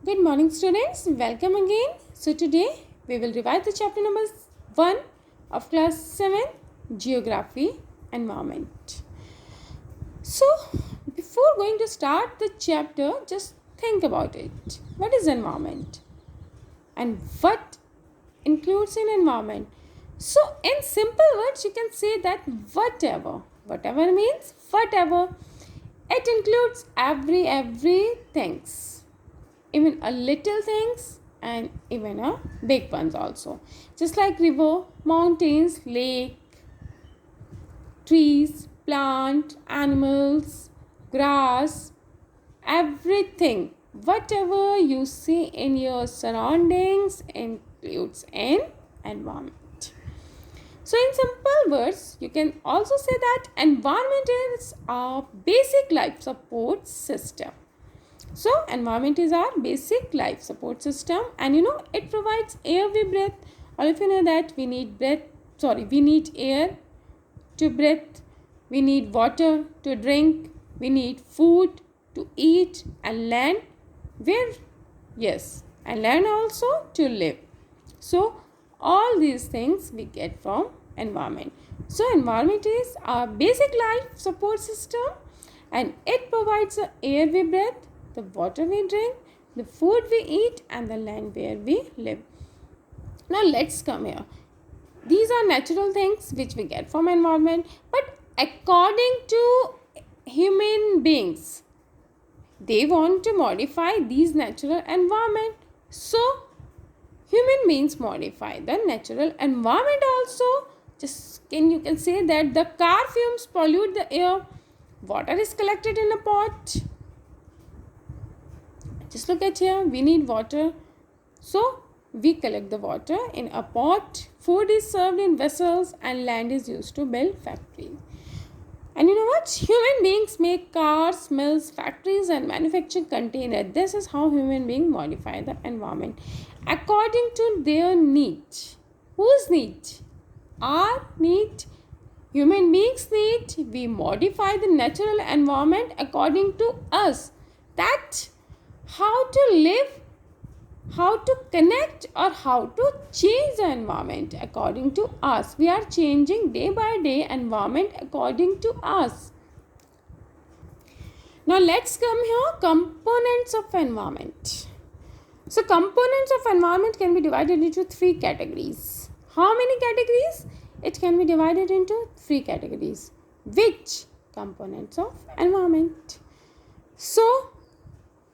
Good morning, students. Welcome again. So today we will revise the chapter number 1 of class 7, Geography Environment. So before going to start the chapter, just think about it. What is environment? And what includes in environment? So in simple words, you can say that whatever. Whatever means whatever. It includes everything, even a little things and even a big ones also, just like river, mountains, lake, trees, plant, animals, grass, everything. Whatever you see in your surroundings includes in environment. So in simple words, you can also say that environment is our basic life support system. So environment is our basic life support system, and it provides air we breathe. All of you know that we need air to breathe, we need water to drink, we need food to eat, and land and land also to live. So all these things we get from environment. So environment is our basic life support system, and it provides the air we breathe, the water we drink, the food we eat, and the land where we live. Now let's come here. These are natural things which we get from environment, but according to human beings, they want to modify these natural environment. So human beings modify the natural environment also. You can say that the car fumes pollute the air. Water is collected in a pot. Just look at here, we need water. So we collect the water in a pot. Food is served in vessels, and land is used to build factories. And you know what? Human beings make cars, mills, factories, and manufacture containers. This is how human beings modify the environment according to their need. Whose need? Our need. Human beings need. We modify the natural environment according to us. That how to live, how to connect, or how to change the environment according to us. We are changing day by day environment according to us. Now let's come here, components of environment. So components of environment can be divided into 3 categories. How many categories? It can be divided into 3 categories. Which components of environment? So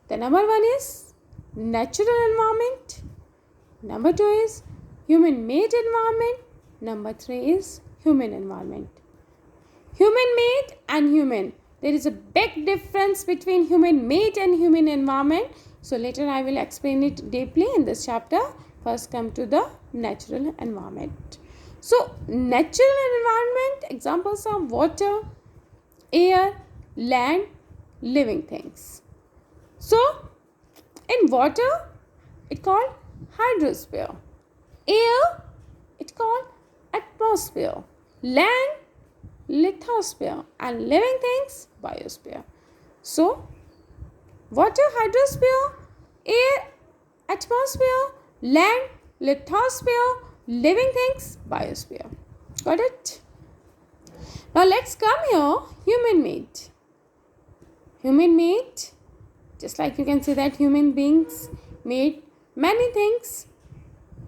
the number 1 is natural environment. Number 2 is human made environment. Number 3 is human environment. Human made and human. There is a big difference between human made and human environment. So later I will explain it deeply in this chapter. First come to the natural environment. So natural environment, examples are water, air, land, living things. So in water, it called hydrosphere. Air, it called atmosphere. Land, lithosphere. And living things, biosphere. So water, hydrosphere, air, atmosphere, land, lithosphere, living things, biosphere. Got it? Now let's come here, human made. Human made, just like you can say that human beings made many things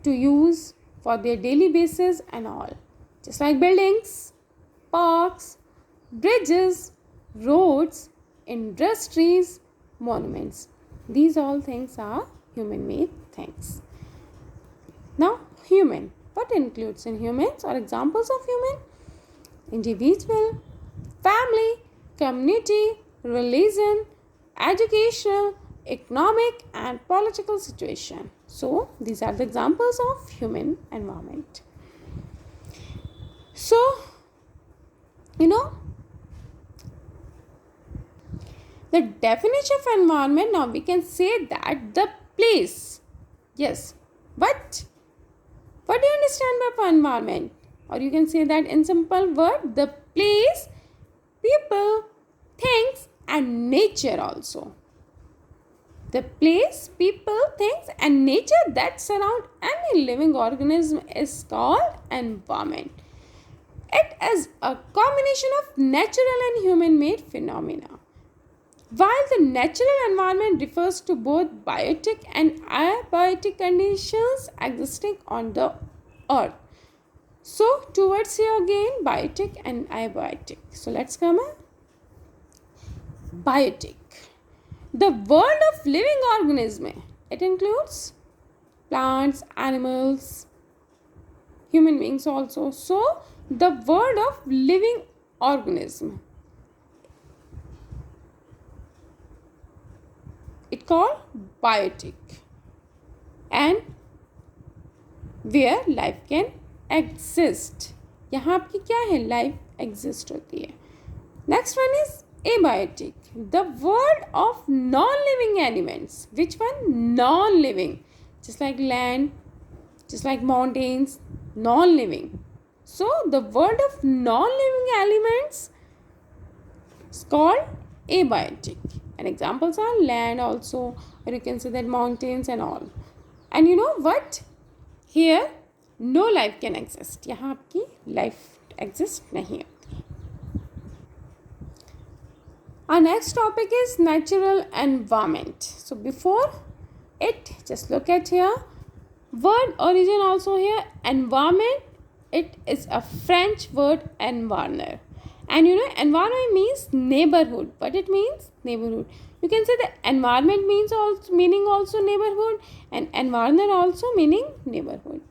to use for their daily basis and all. Just like buildings, parks, bridges, roads, industries, monuments. These all things are human made things. Now human. What includes in humans or examples of human? Individual, family, community, religion, educational, economic, and political situation. So these are the examples of human environment. So the definition of environment, now we can say that the place. Yes, but what do you understand by environment? Or you can say that in simple word, the place, people, things, and nature also. The place, people, things and nature that surround any living organism is called environment. It is a combination of natural and human-made phenomena. While the natural environment refers to both biotic and abiotic conditions existing on the earth. So, towards here again, biotic and abiotic. So, let's come on. Biotic. The world of living organism. It includes plants, animals, human beings also. So, the world of living organism. It called biotic, and where life can exist. यहाँ आपकी क्या है, life exist होती है. Next one is abiotic, the world of non-living elements. Which one? Non-living, just like land, just like mountains, non-living. So the world of non-living elements is called abiotic, and examples are land also, or you can say that mountains and all. And you know what, here no life can exist. यहाँ आपकी life exist नहीं होती. Our next topic is natural environment. So before it, just look at here. Word origin also here, environment. It is a French word, environner. And you know, environment means neighborhood. What it means? Neighborhood. You can say the environment meaning also neighborhood, and environner also meaning neighborhood.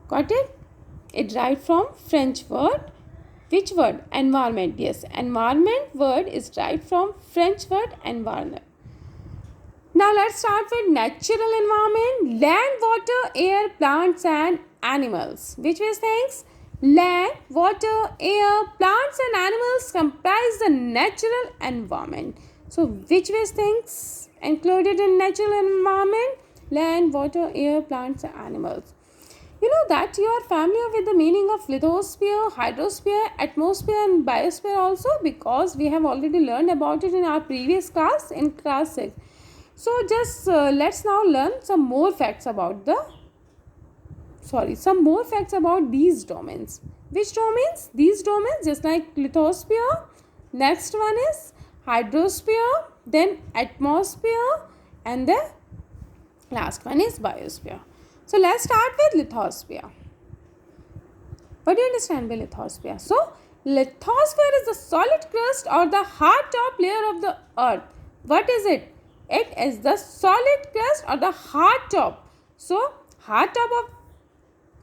Got it? It derived from French word. Which word? Environment. Yes, environment word is derived from French word environner. Now let's start with natural environment. Land, water, air, plants and animals. Which is things? Land, water, air, plants and animals comprise the natural environment. So which ways things included in natural environment? Land, water, air, plants and animals. You know that you are familiar with the meaning of lithosphere, hydrosphere, atmosphere and biosphere also, because we have already learned about it in our previous class, in class 6. So just let's now learn some more facts about these domains. Which domains? These domains, just like lithosphere. Next one is hydrosphere, then atmosphere, and the last one is biosphere. So let's start with lithosphere. What do you understand by lithosphere? So lithosphere is the solid crust or the hard top layer of the earth. What is it? It is the solid crust or the hard top. So hard top of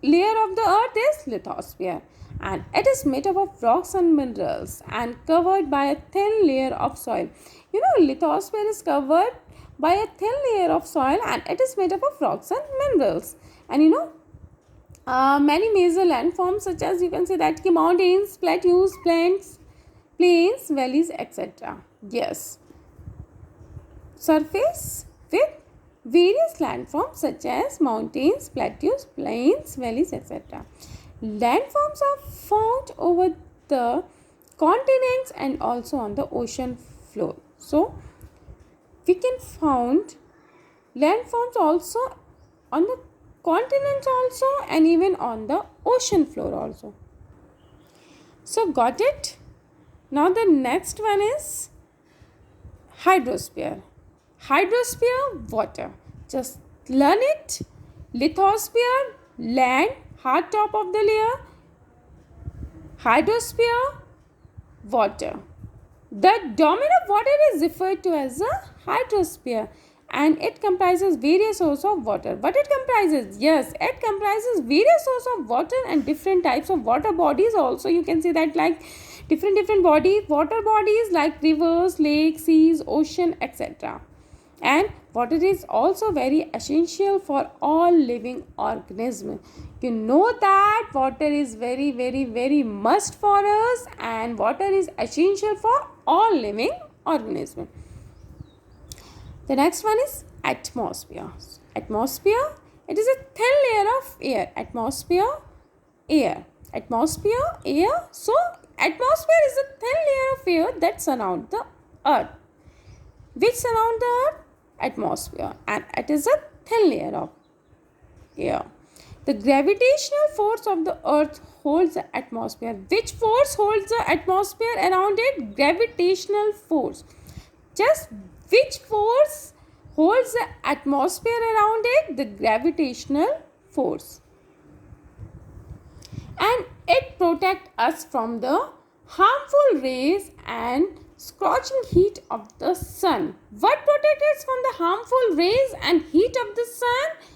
layer of the earth is lithosphere, and it is made up of rocks and minerals and covered by a thin layer of soil. You know, lithosphere is covered by a thin layer of soil and it is made up of rocks and minerals. And you know, many major landforms such as, you can say that mountains, plateaus, plains, valleys, etc. Yes, surface with various landforms such as mountains, plateaus, plains, valleys, etc. Landforms are found over the continents and also on the ocean floor. So we can find landforms also on the continents also, and even on the ocean floor also. So got it? Now the next one is hydrosphere. Hydrosphere, water. Just learn it. Lithosphere, land, hard top of the layer. Hydrosphere, water. The domain of water is referred to as a hydrosphere, and it comprises various sources of water. What it comprises? Yes, it comprises various sources of water and different types of water bodies also. You can see that like different water bodies like rivers, lakes, seas, ocean, etc. And water is also very essential for all living organisms. You know that water is very, very, very must for us, and water is essential for all living organisms. The next one is atmosphere. Atmosphere, it is a thin layer of air. Atmosphere, air. Atmosphere, air. So atmosphere is a thin layer of air that surrounds the earth. Which surround the earth? atmosphere, and it is a thin layer of air. The gravitational force of the earth holds the atmosphere. Which force holds the atmosphere around it? Gravitational force. Just which force holds the atmosphere around it? The gravitational force. And it protects us from the harmful rays and scorching heat of the sun. What protects us from the harmful rays and heat of the sun?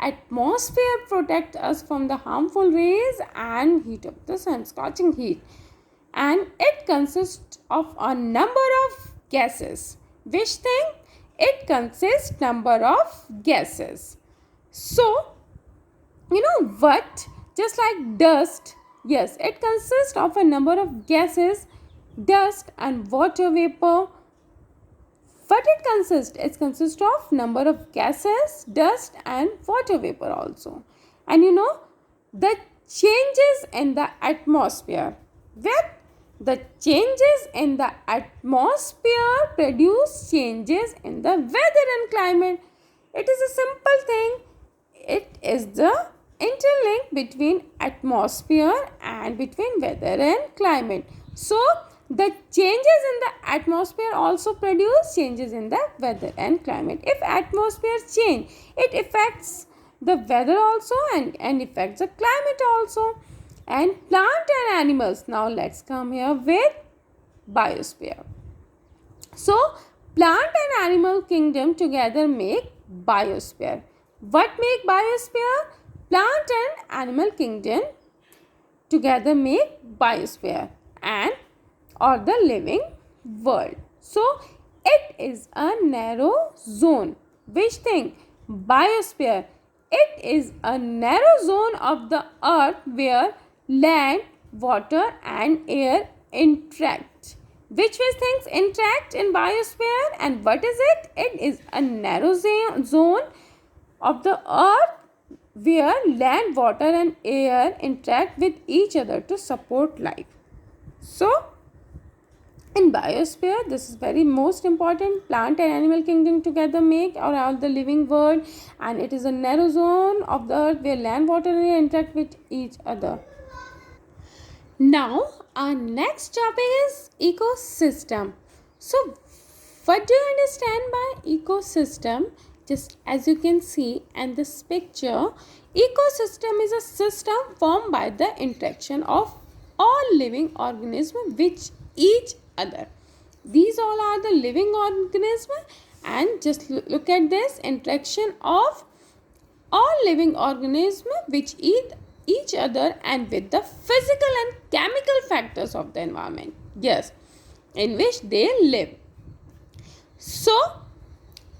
Atmosphere protects us from the harmful rays and heat of the sun, scorching heat. And it consists of a number of gases. Which thing? It consists number of gases. So, you know what? Just like dust, yes, it consists of a number of gases, dust and water vapor. What it consists? It consists of number of gases, dust and water vapor also. And you know, the changes in the atmosphere. With the changes in the atmosphere produce changes in the weather and climate. It is a simple thing. It is the interlink between atmosphere and between weather and climate. So, the changes in the atmosphere also produce changes in the weather and climate. If atmosphere change, it affects the weather also and affects the climate also. And plant and animals. Now let's come here with biosphere. So plant and animal kingdom together make biosphere. What make biosphere? Plant and animal kingdom together make biosphere and or the living world. So it is a narrow zone. Which thing? Biosphere. It is a narrow zone of the earth where land, water and air interact. Which things interact in biosphere and what is it? It is a narrow zone of the earth where land, water and air interact with each other to support life. So, in biosphere, this is very most important. Plant and animal kingdom together make or are the living world, and it is a narrow zone of the earth where land, water and air interact with each other. Now, our next topic is ecosystem. So, what do you understand by ecosystem? Just as you can see in this picture, ecosystem is a system formed by the interaction of all living organisms with each other. These all are the living organisms, and just look at this interaction of all living organisms with each other and with the physical and chemical factors of the environment, yes, in which they live. So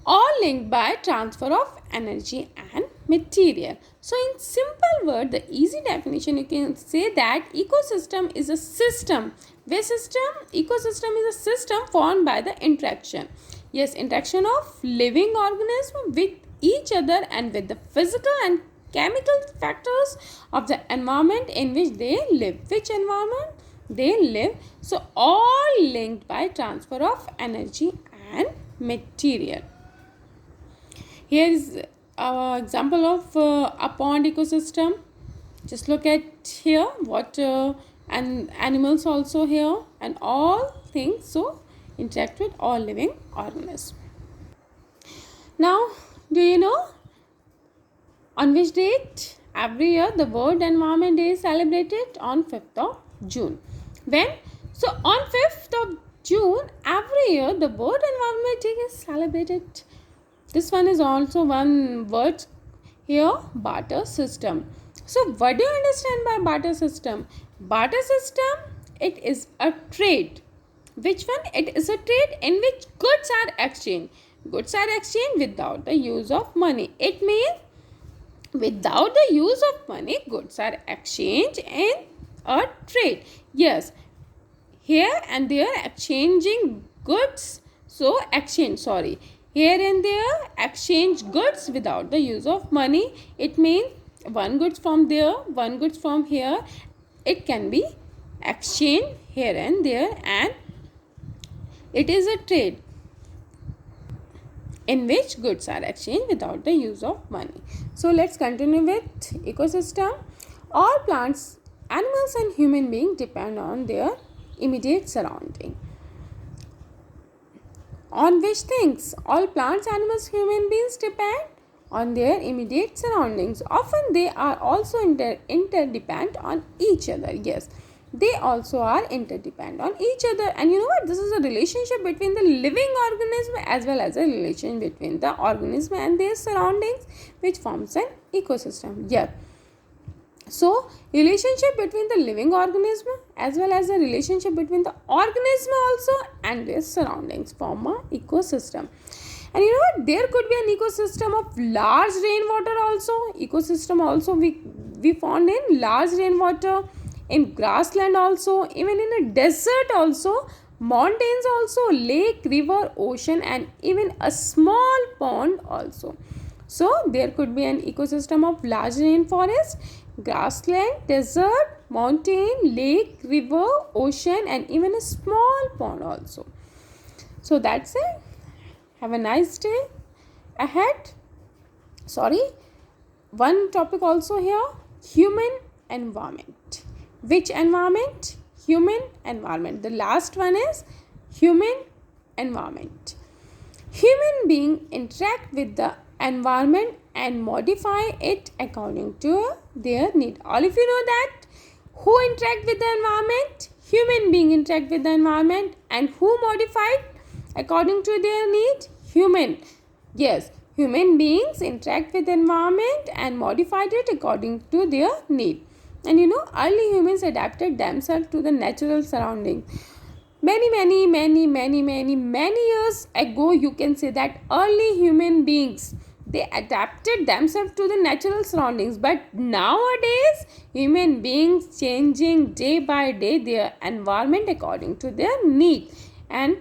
all linked by transfer of energy and material. So in simple word, the easy definition, you can say that ecosystem is a system. Ecosystem is a system formed by the interaction, yes, interaction of living organisms with each other and with the physical and chemical factors of the environment in which they live. Which environment they live? So all linked by transfer of energy and material. Here is our example of a pond ecosystem. Just look at here, water and animals also here, and all things so interact with all living organisms. Now, do you know on which date every year the World Environment Day is celebrated? On 5th of June. When? So on 5th of June every year the World Environment Day is celebrated. This one is also one word here, barter system. So what do you understand by barter system? Barter system, it is a trade. Which one? It is a trade in which goods are exchanged. Goods are exchanged without the use of money. It means without the use of money, goods are exchanged in a trade. Yes, here and there exchanging goods. So exchange, sorry. Here and there exchange goods without the use of money. It means one goods from there, one goods from here. It can be exchanged here and there, and it is a trade. in which goods are exchanged without the use of money. So let's continue with ecosystem. All plants, animals and human beings depend on their immediate surrounding. On which things? All plants, animals, human beings depend on their immediate surroundings. Often they are also interdependent on each other. Yes, they also are interdependent on each other. And you know what? This is a relationship between the living organism as well as a relation between the organism and their surroundings, which forms an ecosystem. Yeah. So, relationship between the living organism as well as the relationship between the organism also and their surroundings form an ecosystem. And you know what? There could be an ecosystem of large rainwater also. Ecosystem also we found in large rainwater, in grassland also, even in a desert also, mountains also, lake, river, ocean, and even a small pond also. So there could be an ecosystem of large rainforest, grassland, desert, mountain, lake, river, ocean, and even a small pond also. So that's it. Have a nice day ahead. One topic also here, human environment. Which environment? Human environment. The last one is human environment. Human beings interact with the environment and modify it according to their need. All of you know that. Who interact with the environment? Human beings interact with the environment, and who modified according to their need? Human. Yes, human beings interact with the environment and modified it according to their need. And you know, early humans adapted themselves to the natural surroundings. Many years ago, you can say that early human beings, they adapted themselves to the natural surroundings. But nowadays, human beings changing day by day their environment according to their need. And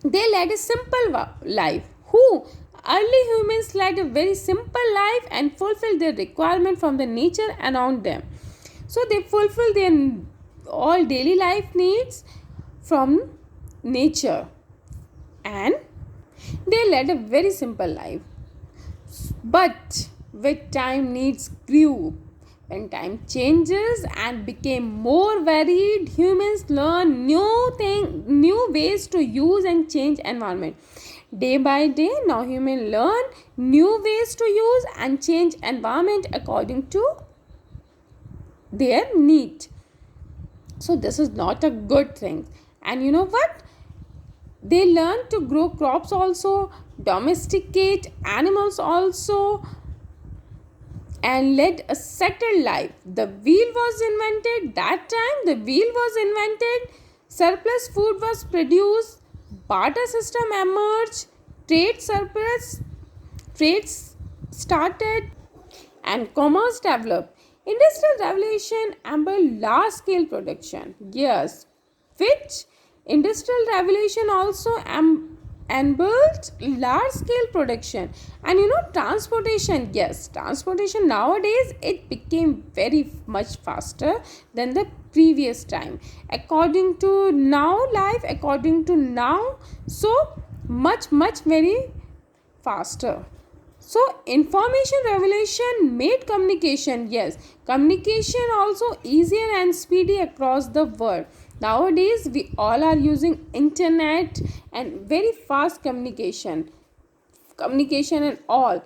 they led a simple life. Who? Early humans led a very simple life and fulfilled their requirement from the nature around them. So they fulfill their all daily life needs from nature, and they led a very simple life. But with time, needs grew. When time changes and became more varied, humans learn new ways to use and change environment. Day by day, now humans learn new ways to use and change environment according to their need. So this is not a good thing. And you know what? They learn to grow crops also, domesticate animals also, and led a settled life. The wheel was invented. That time the wheel was invented. Surplus food was produced. Barter system emerged. Trades started, and commerce developed. Industrial revolution enabled large scale production. Yes, which industrial revolution also enabled large scale production. And you know, transportation. Yes, transportation nowadays, it became very much faster than the previous time. According to now, so much very faster. So information revolution made communication, yes, communication also easier and speedy across the world. Nowadays we all are using internet and very fast communication and all.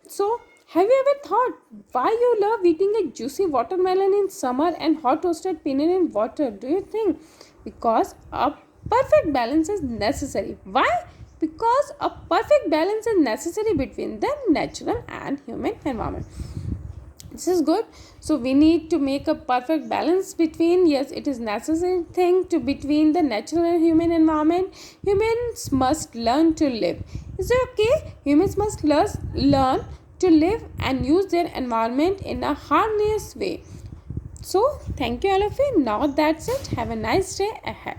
So have you ever thought why you love eating a juicy watermelon in summer and hot toasted peanut in water? Do you think? Because a perfect balance is necessary. Why? Because a perfect balance is necessary between the natural and human environment. This is good. So we need to make a perfect balance between, yes, it is necessary thing to between the natural and human environment. Humans must learn to live. Is it okay? Humans must learn to live and use their environment in a harmonious way. So thank you all of you. Now that's it. Have a nice day ahead.